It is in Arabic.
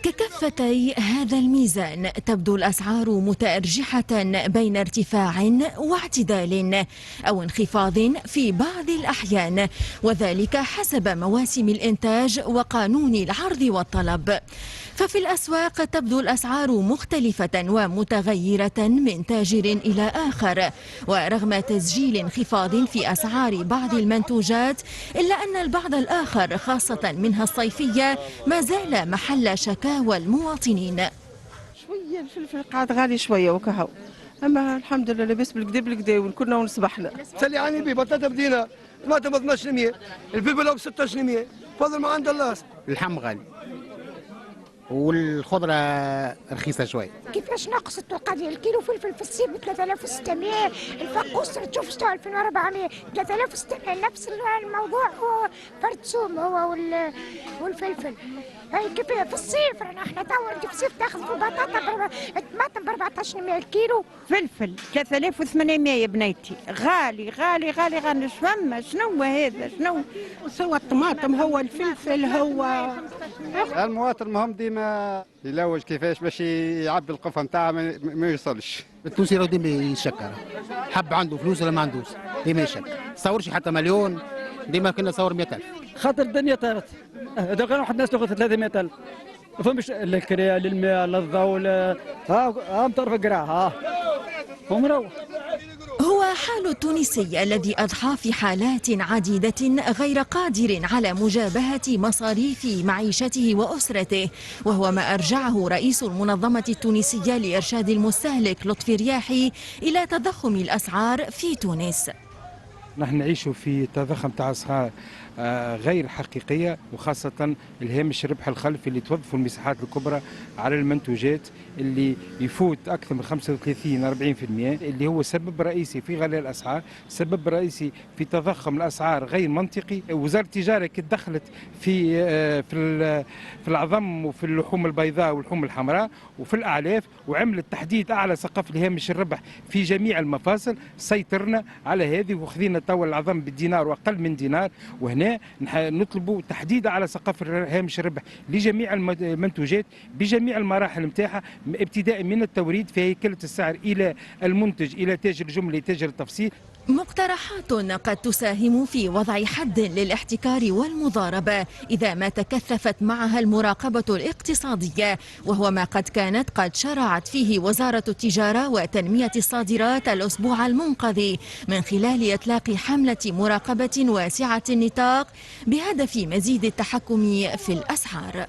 ككفتي هذا الميزان تبدو الأسعار متأرجحة بين ارتفاع واعتدال أو انخفاض في بعض الأحيان، وذلك حسب مواسم الإنتاج وقانون العرض والطلب. ففي الأسواق تبدو الأسعار مختلفة ومتغيرة من تاجر إلى آخر، ورغم تسجيل انخفاض في أسعار بعض المنتوجات إلا أن البعض الآخر خاصة منها الصيفية ما زال محل شكاوى المواطنين. شوية الفلفل قاعد غالي شوية وكهو، أما الحمد لله لاباس بالكدا بالكدا وكنا ونصبحنا. سالي عني بيه بطاطا بدينا طماطم ب 1200، الفلفل ب 1600، فضل ما عند الله. اللحم غالي والخضرة رخيصة شوي. كيفاش نقص التوقع الكيلو فلفل في الصيف ب 3600، الفقوس تشوف 2400، 3600 نفس الموضوع. هو فرد سوم هو والفلفل. هاي كيف في الصيف احنا تو انت في الصيف تاخذ في البطاطا الطماطم ب 1400 الكيلو. فلفل 3800 بنيتي، غالي غالي غالي غالي. شنو هذا شنو؟ سوى الطماطم هو الفلفل هو. المواطن المهم ديما يلوج كيفاش باش يعبي القفه نتاعه ما يوصلش. التونسي راه ديما يشكر، حب عنده فلوس ولا ما عندوش ديما يشكر، تصورش حتى مليون، ديما كنا نصور 100,000. خاطر الدنيا طارت، دوك واحد الناس تاخذ 300,000، ما فهمش الكريا للماء للضوء ها مطرف قراع ها ومروح. هو حال التونسي الذي أضحى في حالات عديدة غير قادر على مجابهة مصاريف معيشته وأسرته، وهو ما أرجعه رئيس المنظمة التونسية لإرشاد المستهلك لطفي رياحي إلى تضخم الأسعار في تونس. نحن نعيش في تضخم تاع أسعار غير حقيقية، وخاصة الهامش الربح الخلفي اللي توظفوا المساحات الكبرى على المنتوجات اللي يفوت أكثر من 35-40%، اللي هو سبب رئيسي في غلاء الأسعار، سبب رئيسي في تضخم الأسعار غير منطقي. وزارة التجارة كي دخلت في العظم وفي اللحوم البيضاء واللحوم الحمراء وفي الأعلاف، وعملت تحديد أعلى سقف لهامش الربح في جميع المفاصل، سيطرنا على هذه وخذينا توا العظم بالدينار وأقل من دينار. وهنا نطلبوا تحديد على سقف هامش الربح لجميع المنتوجات بجميع المراحل نتاعها، ابتداء من التوريد في هيكلة السعر إلى المنتج إلى تاجر الجملة تاجر التفصيل. مقترحات قد تساهم في وضع حد للاحتكار والمضاربة إذا ما تكثفت معها المراقبة الاقتصادية، وهو ما قد شرعت فيه وزارة التجارة وتنمية الصادرات الأسبوع المنقضي من خلال إطلاق حملة مراقبة واسعة النطاق بهدف مزيد التحكم في الأسعار.